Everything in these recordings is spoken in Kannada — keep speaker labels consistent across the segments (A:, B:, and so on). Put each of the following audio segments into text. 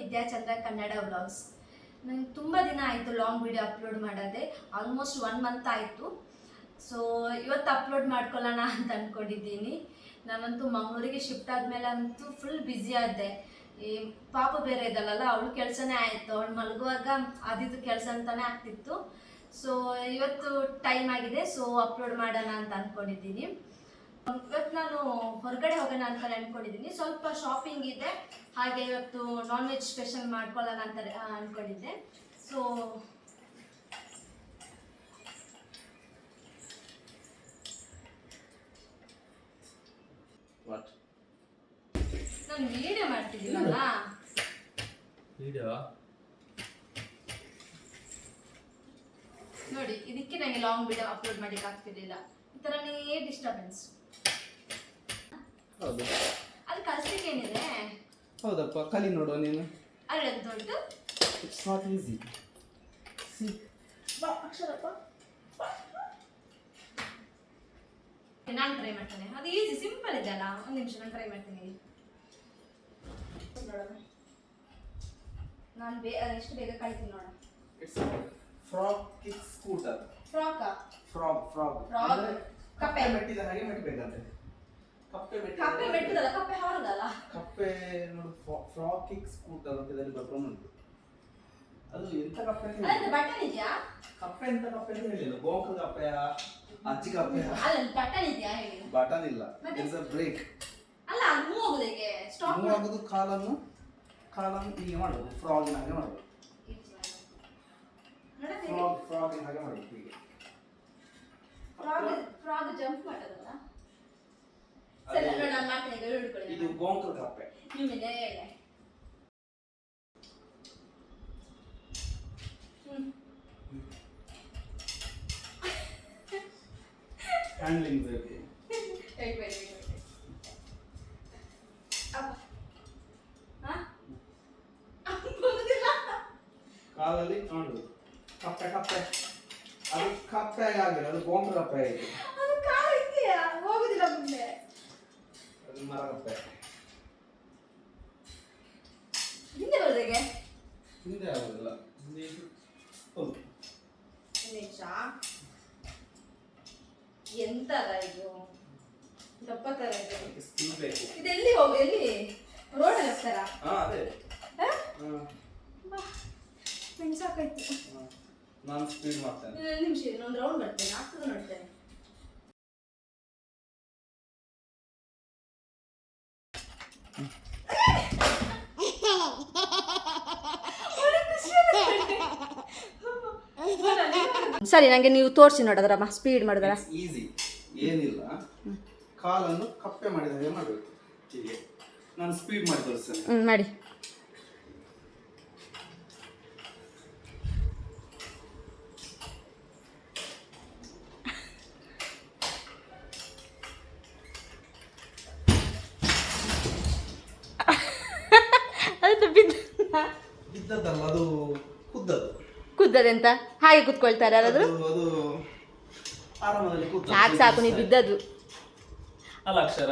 A: ವಿದ್ಯಾಚಂದ್ರ ಕನ್ನಡ ವ್ಲಾಗ್ಸ್. ನಂಗೆ ತುಂಬ ದಿನ ಆಯಿತು ಲಾಂಗ್ ವಿಡಿಯೋ ಅಪ್ಲೋಡ್ ಮಾಡೋದೆ, ಆಲ್ಮೋಸ್ಟ್ 1 ಮಂತ್ ಆಯಿತು. ಸೊ ಇವತ್ತು ಅಪ್ಲೋಡ್ ಮಾಡ್ಕೊಳ್ಳೋಣ ಅಂತ ಅಂದ್ಕೊಂಡಿದ್ದೀನಿ. ನಾನಂತೂ ಮಂಗಳೂರಿಗೆ ಶಿಫ್ಟ್ ಆದಮೇಲೆ ಅಂತೂ ಫುಲ್ ಬ್ಯುಸಿ ಆದೆ. ಈ ಪಾಪ ಬೇರೆ ಇದಲ್ಲಲ್ಲ, ಅವಳು ಕೆಲಸನೇ ಆಯಿತು. ಅವಳು ಮಲಗುವಾಗ ಅದಿದ್ದು ಕೆಲಸ ಅಂತಲೇ ಆಗ್ತಿತ್ತು. ಸೊ ಇವತ್ತು ಟೈಮ್ ಆಗಿದೆ, ಸೊ ಅಪ್ಲೋಡ್ ಮಾಡೋಣ ಅಂತ ಅಂದ್ಕೊಂಡಿದ್ದೀನಿ. ಇವತ್ತು ನಾನು ಹೊರಗಡೆ ಹೋಗೋಣ ಅಂತ ಅಂದ್ಕೊಂಡಿದ್ದೀನಿ. ಸ್ವಲ್ಪ ಶಾಪಿಂಗ್ ಇದೆ, ಹಾಗೆ ಇವತ್ತು ನಾನ್ ವೆಜ್ ಸ್ಪೆಷಲ್ ಮಾಡ್ಕೊಳ್ಳೋಣ ಅಂತ ಅಂದ್ಕೊಂಡಿದ್ದೆ. ಸೊ ನಾನು ವಿಡಿಯೋ ಮಾಡ್ತಿದ್ದೀನಲ್ಲ, ನೋಡಿ ಇದಕ್ಕೆ ನನಗೆ ಲಾಂಗ್ ವಿಡಿಯೋ ಅಪ್ಲೋಡ್ ಮಾಡಿಕ್ಕೆ ಆಗ್ತಿರ್ಲಿಲ್ಲ. ಈ ಥರನೇ ಡಿಸ್ಟರ್ಬೆನ್ಸ್.
B: ಹೌದು,
A: ಅದು ಕಲಿಸ್ಲಿಕ್ಕೆ ಏನಿದೆ?
B: ಹೌದಪ್ಪ, ಕಲಿ ನೋಡುವ ನೀನು.
A: ಅಲ್ಲ ದೊಡ್ಡ
B: ಇಟ್ಸ್ ನಾಟ್ ಈಸಿ.
A: ಅಕ್ಷರಪ್ಪ ನಾನು ಟ್ರೈ ಮಾಡ್ತೇನೆ. ಅದು ಈಸಿ, ಸಿಂಪಲ್ ಇದೆ ಅಲ್ಲ. ಒಂದು ನಿಮಿಷ ನಾನು ಟ್ರೈ ಮಾಡ್ತೀನಿ. ನಾನು ಎಷ್ಟು ಬೇಗ ಕಲಿತೀನಿ ನೋಡ.
B: It's frog kick scooter.
A: Frog
B: ಕಪ್ಪೆ ಮೆಟ್ಟಿದ ಹಾಗೆ ಮೆಟ್ಟಬೇಕಂತೆ. ಕಪ್ಪೆ
A: ಮೆಟ್ಟಿದಲ್ಲ, ಕಪ್ಪೆ ಹಾರದಲ್ಲ.
B: ಕಪ್ಪೆ ನೋಡು, ಫ್ರಾಗ್ ಕಿಕ್ ಸ್ಕೂಟರ್ ಅಂತ ಇದರಲ್ಲಿ ಬರ್ಕೊಂಡು ಉಂಟು. ಅದು ಎಂತ ಕಪ್ಪೆ ಅಂತ
A: ಅಲ್ಲ ಬಟನ್ ಇದೆಯಾ?
B: ಕಪ್ಪೆ ಎಂತ ಕಪ್ಪೆ ಅಂತ ಹೇಳಿಲ್ಲ. ಗೋಂಕ ಕಪ್ಪೆಯ, ಅಜ್ಜಿ ಕಪ್ಪೆಯ?
A: ಅಲ್ಲ ಬಟನ್ ಇದೆಯಾ ಹೇಳಿ?
B: ಬಟನ್ ಇಲ್ಲ, ಇಟ್ಸ್ ಅ ಬ್ರೇಕ್.
A: ಅಲ್ಲ ಅದು ಮೂವ್ ಆಗೋದು ಹೇಗೆ? ಸ್ಟಾಪ್
B: ಮೂವ್ ಆಗೋದು ಕಾಲನ್ನು ಹೀಗೆ ಮಾಡೋದು, ಫ್ರಾಗಿನ ಹಾಗೆ ಮಾಡೋದು. ಫ್ರಾಗಿನ ಹಾಗೆ ಮಾಡೋದು ಹೀಗೆ.
A: ಫ್ರಾಗ್ ಜಂಪ್ ಮಾಡೋದಲ್ಲ. ಸರಿ ನೋಡಿ, ನಾನು ಮಾಡ್ತೇನೆ. ಈಗ ಹಿಡ್ಕೊಳ್ಳಿ.
B: ಇದು ಗೋಂಕ ಕಪ್ಪೆ.
A: ನಿಮ್ಮಿದೆ ಹೇಳಿ.
B: ಹ್ಯಾಂಡ್ಲಿಂಗ್ ಬೇಕು. ಕಾಲಲ್ಲಿ ನೋಡು, ಕಪ್ಪೆ ಅದು ಕಪ್ಪೆ ಆಗಿಲ್ಲ, ಅದು ಗೋಂಕ ಕಪ್ಪೆ ಆಗಿದೆ.
A: ಅದು ಕಾಲ ಇದೆಯಾ? ಹೋಗುದಿಲ್ಲ ಮುಂದೆ.
B: ಅದು ಮರ ಕಪ್ಪೆ.
A: ಹಿಂದೆ ಬರೋದಕ್ಕೆ
B: ಹಿಂದೆ ಆಗೋದಿಲ್ಲ, ಹಿಂದೆ ಹೌದು.
A: ನಿಮಿಷ, ಎಂತದ ಇದು? ದಪ್ಪ ತರ ಇದೆ.
B: ಸ್ಪೀಡ್ ಬೇಕು.
A: ಇದೆಲ್ಲಿ ಹೋಗು? ಎಲ್ಲಿ? ರೋಡಲ್ಲಿ ಹೋಗ್ತಾರ?
B: ಅದೇ.
A: ಸಾಕಾಯ್ತು.
B: ನಾನು ಸ್ಪೀಡ್ ಮಾಡ್ತೇನೆ.
A: ನಿಮಿಷ, ಇನ್ನೊಂದು ರೌಂಡ್ ಬರ್ತೇನೆ, ಆಗ್ತದೆ ನೋಡ್ತೇನೆ. ಸರಿ, ನನಗೆ ನೀವು ತೋರಿಸಿ ನೋಡೋದ್ರಮ್ಮ, ಸ್ಪೀಡ್ ಮಾಡಿದ್ರ.
B: ಈಸಿ, ಏನಿಲ್ಲ. ಕಾಲನ್ನು ಕಪ್ಪೆ ಮಾಡಿದ ಹಾಗೆ ಮಾಡಬೇಕು. ಹೀಗೆ ನಾನು ಸ್ಪೀಡ್ ಮಾಡಿ ತೋರಿಸ್ತೇನೆ.
A: ಮಾಡಿ. ಅದು
B: ಬಿದ್ದದ್ದಲ್ಲ, ಅದು
A: ಕುದ್ದದೆಂತ ಹಾಗೆ ಕುತ್ಕೊಳ್ತಾರೆ.
B: ಅದು ಆರಾಮದಲ್ಲಿ
A: ಸಾಕು ಸಾಕು, ನೀವು ಬಿದ್ದದು
B: ಅಲ್ಲ ಅಕ್ಷರ.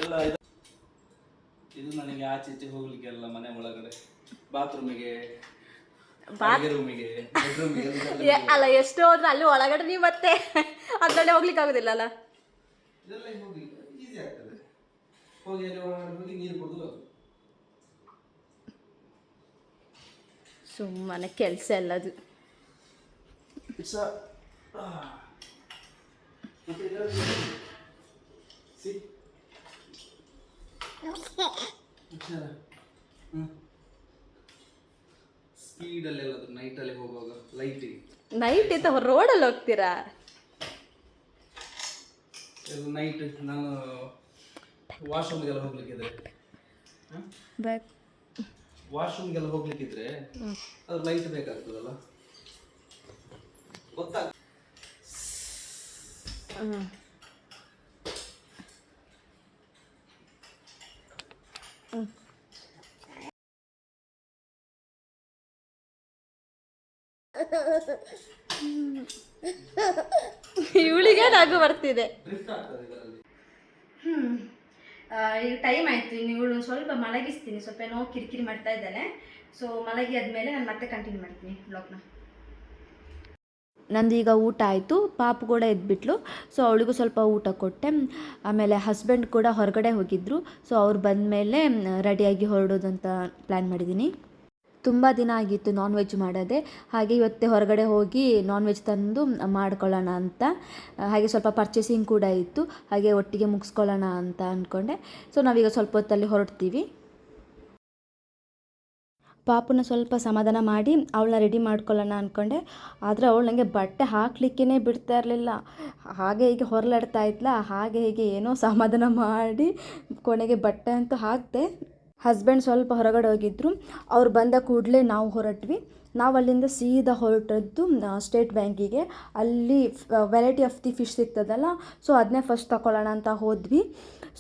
B: ಎಲ್ಲ ಇದು ನನಗೆ ಆಚೆ ಈಚೆ ಹೋಗ್ಲಿಕ್ಕೆಲ್ಲ, ಮನೆ ಒಳಗಡೆ ಬಾತ್ರೂಮಿಗೆ, ರೂಮಿಗೆ, ಬೆಡ್ರೂಮಿಗೆ
A: ಅಲ್ಲ. ಎಷ್ಟು ಹೋದ್ರೆ ಅಲ್ಲಿ ಒಳಗಡೆ ನೀವು ಮತ್ತೆ ಅದ್ರಲ್ಲೇ ಹೋಗ್ಲಿಕ್ಕೆ ಆಗುದಿಲ್ಲ ಅಲ್ಲ.
B: ಇದೆಲ್ಲ ಹೋಗಿ ಈಸಿ ಆಗ್ತದೆ. ಹೋಗಿ ಅಲ್ಲಿ ಒಳಗಡೆ ಹೋಗಿ ನೀರು ಕುಡಿದು
A: ಸುಮ್ಮನೆ ಕೆಲಸ ಎಲ್ಲದು.
B: ಸ್ಪೀಡಲ್ಲಿ ಎಲ್ಲದು ನೈಟಲ್ಲಿ ಹೋಗುವಾಗ ಲೈಟಿಗೆ.
A: ನೈಟ್ ಇತ್ತು ರೋಡಲ್ಲಿ ಹೋಗ್ತೀರಾ?
B: ನೈಟ್ ನಾನು ವಾಶ್ರೂಮ್ಗೆಲ್ಲ ಹೋಗ್ಲಿಕ್ಕಿದ್ರೆ ಅದು ಲೈಟ್ ಬೇಕಾಗ್ತದಲ್ಲ, ಗೊತ್ತಾಗ.
A: ಇವಳಿಗೆ ನಗು ಬರ್ತಿದೆ. ಈಗ ಟೈಮ್ ಆಯಿತು, ಇನ್ನು ಇವಳು ಸ್ವಲ್ಪ ಮಲಗಿಸ್ತೀನಿ, ಸ್ವಲ್ಪ ಏನೋ ಕಿರಿಕಿರಿ ಮಾಡ್ತಾ ಇದ್ದಾಳೆ. ಸೊ ಮಲಗಿ ಆದಮೇಲೆ ನಾನು ಮತ್ತೆ ಕಂಟಿನ್ಯೂ ಮಾಡ್ತೀನಿ ಬ್ಲಾಗ್ನ. ನಂದು ಈಗ ಊಟ ಆಯಿತು, ಪಾಪು ಕೂಡ ಎದ್ಬಿಟ್ಲು. ಸೊ ಅವಳಿಗೂ ಸ್ವಲ್ಪ ಊಟ ಕೊಟ್ಟೆ. ಆಮೇಲೆ ಹಸ್ಬೆಂಡ್ ಕೂಡ ಹೊರಗಡೆ ಹೋಗಿದ್ದರು. ಸೊ ಅವ್ರು ಬಂದಮೇಲೆ ರೆಡಿಯಾಗಿ ಹೊರಡೋದಂತ ಪ್ಲ್ಯಾನ್ ಮಾಡಿದ್ದೀನಿ. ತುಂಬ ದಿನ ಆಗಿತ್ತು ನಾನ್ ವೆಜ್ ಮಾಡೋದೆ, ಹಾಗೆ ಇವತ್ತೇ ಹೊರಗಡೆ ಹೋಗಿ ನಾನ್ ವೆಜ್ ತಂದು ಮಾಡ್ಕೊಳ್ಳೋಣ ಅಂತ. ಹಾಗೆ ಸ್ವಲ್ಪ ಪರ್ಚೇಸಿಂಗ್ ಕೂಡ ಇತ್ತು, ಹಾಗೆ ಒಟ್ಟಿಗೆ ಮುಗಿಸ್ಕೊಳ್ಳೋಣ ಅಂತ ಅಂದ್ಕೊಂಡೆ. ಸೊ ನಾವೀಗ ಸ್ವಲ್ಪ ಹೊತ್ತಲ್ಲಿ ಹೊರಡ್ತೀವಿ. ಪಾಪುನ ಸ್ವಲ್ಪ ಸಮಾಧಾನ ಮಾಡಿ ಅವಳನ್ನ ರೆಡಿ ಮಾಡ್ಕೊಳ್ಳೋಣ ಅಂದ್ಕೊಂಡೆ. ಆದರೆ ಅವಳು ನನಗೆ ಬಟ್ಟೆ ಹಾಕಲಿಕ್ಕೇ ಬಿಡ್ತಾ ಇರಲಿಲ್ಲ. ಹಾಗೆ ಹೀಗೆ ಹೊರಲಾಡ್ತಾ ಇದ್ಲ. ಹಾಗೆ ಹೀಗೆ ಏನೋ ಸಮಾಧಾನ ಮಾಡಿ ಕೊನೆಗೆ ಬಟ್ಟೆ ಅಂತೂ ಹಾಕಿದೆ. ಹಸ್ಬೆಂಡ್ ಸ್ವಲ್ಪ ಹೊರಗಡೆ ಹೋಗಿದ್ದರು. ಅವ್ರು ಬಂದ ಕೂಡಲೇ ನಾವು ಹೊರಟ್ವಿ. ನಾವು ಅಲ್ಲಿಂದ ಸೀದಾ ಹೊರಟದ್ದು ಸ್ಟೇಟ್ ಬ್ಯಾಂಕಿಗೆ. ಅಲ್ಲಿ ವೆರೈಟಿ ಆಫ್ ದಿ ಫಿಶ್ ಸಿಗ್ತದಲ್ಲ, ಸೊ ಅದನ್ನೇ ಫಸ್ಟ್ ತಗೊಳ್ಳೋಣ ಅಂತ ಹೋದ್ವಿ.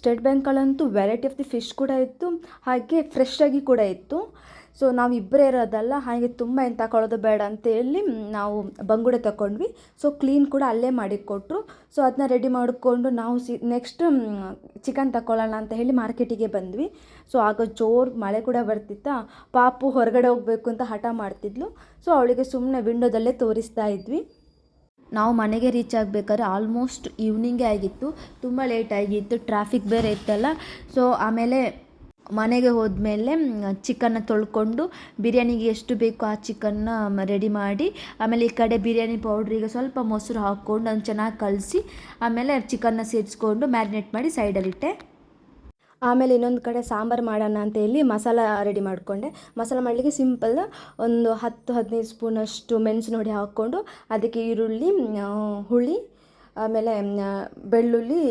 A: ಸ್ಟೇಟ್ ಬ್ಯಾಂಕಲ್ಲಂತೂ ವೆರೈಟಿ ಆಫ್ ದಿ ಫಿಶ್ ಕೂಡ ಇತ್ತು, ಹಾಗೆ ಫ್ರೆಶ್ ಆಗಿ ಕೂಡ ಇತ್ತು. ಸೊ ನಾವು ಇಬ್ಬರೇ ಇರೋದಲ್ಲ, ಹಾಗೆ ತುಂಬ ಏನು ತಗೊಳ್ಳೋದು ಬೇಡ ಅಂತೇಳಿ ನಾವು ಬಂಗುಡೆ ತಗೊಂಡ್ವಿ. ಸೊ ಕ್ಲೀನ್ ಕೂಡ ಅಲ್ಲೇ ಮಾಡಿಕೊಟ್ರು. ಸೊ ಅದನ್ನ ರೆಡಿ ಮಾಡಿಕೊಂಡು ನಾವು ನೆಕ್ಸ್ಟ್ ಚಿಕನ್ ತಗೊಳ್ಳೋಣ ಅಂತ ಹೇಳಿ ಮಾರ್ಕೆಟಿಗೆ ಬಂದ್ವಿ. ಸೊ ಆಗ ಜೋರು ಮಳೆ ಕೂಡ ಬರ್ತಿತ್ತಾ. ಪಾಪು ಹೊರಗಡೆ ಹೋಗಬೇಕು ಅಂತ ಹಠ ಮಾಡ್ತಿದ್ಲು. ಸೊ ಅವಳಿಗೆ ಸುಮ್ಮನೆ ವಿಂಡೋದಲ್ಲೇ ತೋರಿಸ್ತಾ ಇದ್ವಿ. ನಾವು ಮನೆಗೆ ರೀಚ್ ಆಗಬೇಕಾದ್ರೆ ಆಲ್ಮೋಸ್ಟ್ ಈವ್ನಿಂಗೇ ಆಗಿತ್ತು, ತುಂಬ ಲೇಟ್ ಆಗಿತ್ತು, ಟ್ರಾಫಿಕ್ ಬೇರೆ ಇತ್ತಲ್ಲ. ಸೊ ಆಮೇಲೆ ಮನೆಗೆ ಹೋದ್ಮೇಲೆ ಚಿಕನ್ನ ತೊಳ್ಕೊಂಡು ಬಿರಿಯಾನಿಗೆ ಎಷ್ಟು ಬೇಕೋ ಆ ಚಿಕನ್ನ ರೆಡಿ ಮಾಡಿ, ಆಮೇಲೆ ಈ ಕಡೆ ಬಿರಿಯಾನಿ ಪೌಡ್ರಿಗೆ ಸ್ವಲ್ಪ ಮೊಸರು ಹಾಕ್ಕೊಂಡು ಅದನ್ನು ಚೆನ್ನಾಗಿ ಕಲಸಿ ಆಮೇಲೆ ಚಿಕನ್ನ ಸೇರಿಸ್ಕೊಂಡು ಮ್ಯಾರಿನೇಟ್ ಮಾಡಿ ಸೈಡಲ್ಲಿಟ್ಟೆ. ಆಮೇಲೆ ಇನ್ನೊಂದು ಕಡೆ ಸಾಂಬಾರು ಮಾಡೋಣ ಅಂತ ಹೇಳಿ ಮಸಾಲ ರೆಡಿ ಮಾಡಿಕೊಂಡೆ. ಮಸಾಲ ಮಾಡಲಿಕ್ಕೆ ಸಿಂಪಲ್, ಒಂದು 10-15 ಸ್ಪೂನಷ್ಟು ಮೆಣಸಿನ ಹುಡಿ ಹಾಕ್ಕೊಂಡು ಅದಕ್ಕೆ ಈರುಳ್ಳಿ, ಹುಳಿ, ಆಮೇಲೆ ಬೆಳ್ಳುಳ್ಳಿ,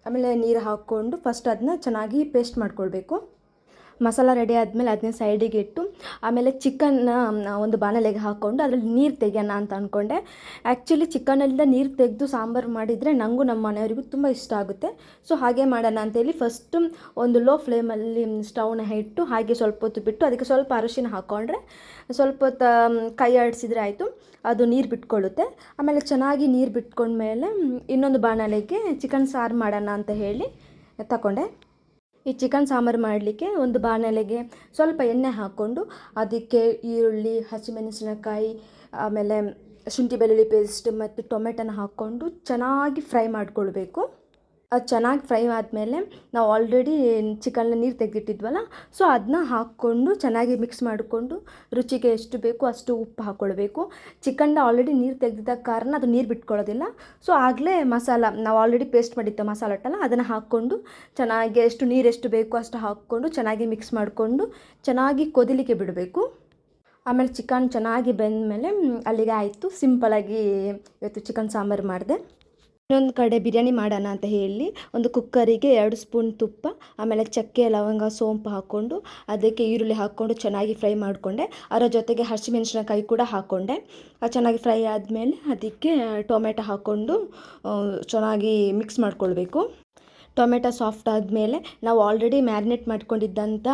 A: ಆಮೇಲೆ ನೀರು ಹಾಕ್ಕೊಂಡು ಫಸ್ಟ್ ಅದನ್ನ ಚೆನ್ನಾಗಿ ಪೇಸ್ಟ್ ಮಾಡ್ಕೊಳ್ಬೇಕು. ಮಸಾಲ ರೆಡಿ ಆದಮೇಲೆ ಅದನ್ನ ಸೈಡಿಗೆ ಇಟ್ಟು ಆಮೇಲೆ ಚಿಕನ್ನ ಒಂದು ಬಾಣಲೆಗೆ ಹಾಕ್ಕೊಂಡು ಅದರಲ್ಲಿ ನೀರು ತೆಗೆಯೋಣ ಅಂತ ಅಂದ್ಕೊಂಡೆ. ಆ್ಯಕ್ಚುಲಿ ಚಿಕನಲ್ಲಿಂದ ನೀರು ತೆಗೆದು ಸಾಂಬಾರು ಮಾಡಿದರೆ ನನಗೂ ನಮ್ಮ ಮನೆಯವರಿಗೂ ತುಂಬ ಇಷ್ಟ ಆಗುತ್ತೆ. ಸೊ ಹಾಗೆ ಮಾಡೋಣ ಅಂತೇಳಿ ಫಸ್ಟು ಒಂದು ಲೋ ಫ್ಲೇಮಲ್ಲಿ ಸ್ಟವ್ನ ಇಟ್ಟು ಹಾಗೆ ಸ್ವಲ್ಪ ಹೊತ್ತು ಬಿಟ್ಟು ಅದಕ್ಕೆ ಸ್ವಲ್ಪ ಅರಿಶಿನ ಹಾಕ್ಕೊಂಡ್ರೆ ಸ್ವಲ್ಪ ಹೊತ್ತು ಕೈ ಆಡಿಸಿದ್ರೆ ಆಯಿತು, ಅದು ನೀರು ಬಿಟ್ಕೊಳ್ಳುತ್ತೆ. ಆಮೇಲೆ ಚೆನ್ನಾಗಿ ನೀರು ಬಿಟ್ಕೊಂಡ್ಮೇಲೆ ಇನ್ನೊಂದು ಬಾಣಲೆಗೆ ಚಿಕನ್ ಸಾರು ಮಾಡೋಣ ಅಂತ ಹೇಳಿ ತಗೊಂಡೆ. ಈ ಚಿಕನ್ ಸಾಂಬಾರು ಮಾಡಲಿಕ್ಕೆ ಒಂದು ಬಾಣಲೆಗೆ ಸ್ವಲ್ಪ ಎಣ್ಣೆ ಹಾಕ್ಕೊಂಡು ಅದಕ್ಕೆ ಈರುಳ್ಳಿ, ಹಸಿಮೆಣಸಿನಕಾಯಿ, ಆಮೇಲೆ ಶುಂಠಿ ಬೆಳ್ಳುಳ್ಳಿ ಪೇಸ್ಟ್ ಮತ್ತು ಟೊಮೆಟೊನ ಹಾಕ್ಕೊಂಡು ಚೆನ್ನಾಗಿ ಫ್ರೈ ಮಾಡಿಕೊಳ್ಬೇಕು. ಅದು ಚೆನ್ನಾಗಿ ಫ್ರೈ ಆದಮೇಲೆ ನಾವು ಆಲ್ರೆಡಿ ಚಿಕನ್ನ ನೀರು ತೆಗೆದಿಟ್ಟಿದ್ವಲ್ಲ, ಸೊ ಅದನ್ನ ಹಾಕ್ಕೊಂಡು ಚೆನ್ನಾಗಿ ಮಿಕ್ಸ್ ಮಾಡಿಕೊಂಡು ರುಚಿಗೆ ಎಷ್ಟು ಬೇಕು ಅಷ್ಟು ಉಪ್ಪು ಹಾಕ್ಕೊಳ್ಬೇಕು. ಚಿಕನ್ನ ಆಲ್ರೆಡಿ ನೀರು ತೆಗೆದಿದ್ದ ಕಾರಣ ಅದು ನೀರು ಬಿಟ್ಕೊಳ್ಳೋದಿಲ್ಲ. ಸೊ ಆಗಲೇ ಮಸಾಲ ನಾವು ಆಲ್ರೆಡಿ ಪೇಸ್ಟ್ ಮಾಡಿತ್ತು ಮಸಾಲ ಹಿಟ್ಟಲ್ಲ, ಅದನ್ನು ಹಾಕ್ಕೊಂಡು ಚೆನ್ನಾಗಿ ನೀರು ಎಷ್ಟು ಬೇಕು ಅಷ್ಟು ಹಾಕ್ಕೊಂಡು ಚೆನ್ನಾಗಿ ಮಿಕ್ಸ್ ಮಾಡಿಕೊಂಡು ಚೆನ್ನಾಗಿ ಕೊದಿಲಿಕ್ಕೆ ಬಿಡಬೇಕು. ಆಮೇಲೆ ಚಿಕನ್ ಚೆನ್ನಾಗಿ ಬೆಂದಮೇಲೆ ಅಲ್ಲಿಗೆ ಆಯಿತು. ಸಿಂಪಲಾಗಿ ಇವತ್ತು ಚಿಕನ್ ಸಾಂಬಾರು ಮಾಡಿದೆ. ಇನ್ನೊಂದು ಕಡೆ ಬಿರಿಯಾನಿ ಮಾಡೋಣ ಅಂತ ಹೇಳಿ ಒಂದು ಕುಕ್ಕರಿಗೆ 2 ಸ್ಪೂನ್ ತುಪ್ಪ, ಆಮೇಲೆ ಚಕ್ಕೆ, ಲವಂಗ, ಸೋಂಪು ಹಾಕ್ಕೊಂಡು ಅದಕ್ಕೆ ಈರುಳ್ಳಿ ಹಾಕ್ಕೊಂಡು ಚೆನ್ನಾಗಿ ಫ್ರೈ ಮಾಡಿಕೊಂಡೆ. ಅದರ ಜೊತೆಗೆ ಹಸಿಮೆಣಸಿನಕಾಯಿ ಕೂಡ ಹಾಕ್ಕೊಂಡೆ. ಅದು ಚೆನ್ನಾಗಿ ಫ್ರೈ ಆದಮೇಲೆ ಅದಕ್ಕೆ ಟೊಮೆಟೊ ಹಾಕ್ಕೊಂಡು ಚೆನ್ನಾಗಿ ಮಿಕ್ಸ್ ಮಾಡ್ಕೊಳ್ಬೇಕು. ಟೊಮೆಟೊ ಸಾಫ್ಟ್ ಆದಮೇಲೆ ನಾವು ಆಲ್ರೆಡಿ ಮ್ಯಾರಿನೇಟ್ ಮಾಡ್ಕೊಂಡಿದ್ದಂಥ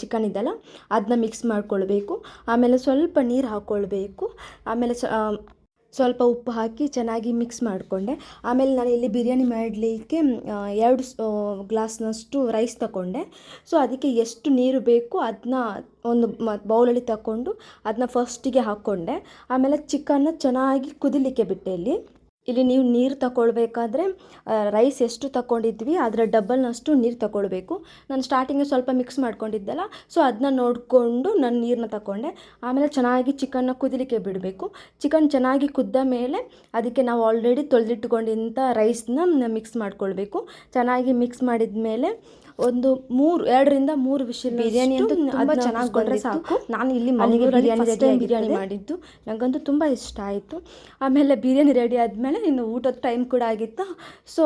A: ಚಿಕನ್ ಇದೆಲ್ಲ ಅದನ್ನ ಮಿಕ್ಸ್ ಮಾಡ್ಕೊಳ್ಬೇಕು. ಆಮೇಲೆ ಸ್ವಲ್ಪ ನೀರು ಹಾಕ್ಕೊಳ್ಬೇಕು. ಆಮೇಲೆ ಸ್ವಲ್ಪ ಉಪ್ಪು ಹಾಕಿ ಚೆನ್ನಾಗಿ ಮಿಕ್ಸ್ ಮಾಡಿಕೊಂಡೆ. ಆಮೇಲೆ ನಾನು ಇಲ್ಲಿ ಬಿರಿಯಾನಿ ಮಾಡಲಿಕ್ಕೆ 2 ಗ್ಲಾಸ್ನಷ್ಟು ರೈಸ್ ತಗೊಂಡೆ. ಸೊ ಅದಕ್ಕೆ ಎಷ್ಟು ನೀರು ಬೇಕು ಅದನ್ನ ಒಂದು ಬೌಲಲ್ಲಿ ತಗೊಂಡು ಅದನ್ನ ಫಸ್ಟಿಗೆ ಹಾಕ್ಕೊಂಡೆ. ಆಮೇಲೆ ಚಿಕನ್ನ ಚೆನ್ನಾಗಿ ಕುದಿಲಿಕ್ಕೆ ಬಿಟ್ಟೆ. ಇಲ್ಲಿ ನೀವು ನೀರು ತಗೊಳ್ಬೇಕಾದ್ರೆ ರೈಸ್ ಎಷ್ಟು ತಗೊಂಡಿದ್ವಿ ಅದರ ಡಬಲ್ನಷ್ಟು ನೀರು ತಗೊಳ್ಬೇಕು. ನಾನು ಸ್ಟಾರ್ಟಿಂಗ್ಗೆ ಸ್ವಲ್ಪ ಮಿಕ್ಸ್ ಮಾಡ್ಕೊಂಡಿದ್ದೆಲ್ಲ, ಸೊ ಅದನ್ನ ನೋಡಿಕೊಂಡು ನಾನು ನೀರನ್ನ ತಗೊಂಡೆ. ಆಮೇಲೆ ಚೆನ್ನಾಗಿ ಚಿಕನ್ನ ಕುದಿಲಿಕ್ಕೆ ಬಿಡಬೇಕು. ಚಿಕನ್ ಚೆನ್ನಾಗಿ ಕುದ್ದ ಮೇಲೆ ಅದಕ್ಕೆ ನಾವು ಆಲ್ರೆಡಿ ತೊಳೆದಿಟ್ಟುಕೊಂಡಿದ್ದ ರೈಸ್ನ ಮಿಕ್ಸ್ ಮಾಡ್ಕೊಳ್ಬೇಕು. ಚೆನ್ನಾಗಿ ಮಿಕ್ಸ್ ಮಾಡಿದ ಮೇಲೆ ಒಂದು 2ರಿಂದ 3 ವಿಷಲ್ ಬಿರಿಯಾನಿ ಅಂತೂ ತುಂಬ ಚೆನ್ನಾಗಿ ಬಂದರೆ ಸಾಕು. ನಾನು ಇಲ್ಲಿ ಮನೆಗೆ ಬಿರಿಯಾನಿ ಮಾಡಿದ್ದು, ನನಗಂತೂ ತುಂಬ ಇಷ್ಟ ಆಯಿತು. ಆಮೇಲೆ ಬಿರಿಯಾನಿ ರೆಡಿ ಆದಮೇಲೆ ಇನ್ನು ಊಟದ ಟೈಮ್ ಕೂಡ ಆಗಿತ್ತು. ಸೊ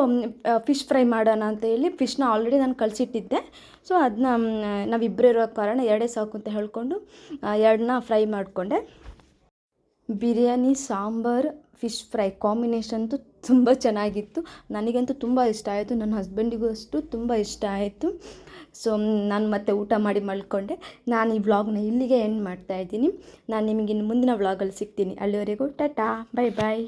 A: ಫಿಶ್ ಫ್ರೈ ಮಾಡೋಣ ಅಂತ ಹೇಳಿ ಫಿಶ್ನ ಆಲ್ರೆಡಿ ನಾನು ಕಲಸಿಟ್ಟಿದ್ದೆ. ಸೊ ಅದನ್ನ ನಾವಿಬ್ಬರೇ ಇರೋ ಕಾರಣ 2 ಸಾಕು ಅಂತ ಹೇಳ್ಕೊಂಡು 2ನ ಫ್ರೈ ಮಾಡಿಕೊಂಡೆ. Biryani, sambar, fish fry combination ಅಂತೂ ತುಂಬ ಚೆನ್ನಾಗಿತ್ತು. ನನಗಂತೂ ತುಂಬ ಇಷ್ಟ ಆಯಿತು, ನನ್ನ ಹಸ್ಬೆಂಡಿಗೂ ಅಷ್ಟು ತುಂಬ ಇಷ್ಟ ಆಯಿತು. ಸೊ ನಾನು ಮತ್ತೆ ಊಟ ಮಾಡಿ ಮಲ್ಕೊಂಡೆ. ನಾನು ಈ ವ್ಲಾಗ್ನ ಇಲ್ಲಿಗೆ ಎಂಡ್ ಮಾಡ್ತಾಯಿದ್ದೀನಿ. ನಾನು ನಿಮಗೆ ಮುಂದಿನ ವ್ಲಾಗಲ್ಲಿ ಸಿಗ್ತೀನಿ. ಅಲ್ಲಿವರೆಗೂ ಟಾಟಾ, ಬೈ ಬಾಯ್.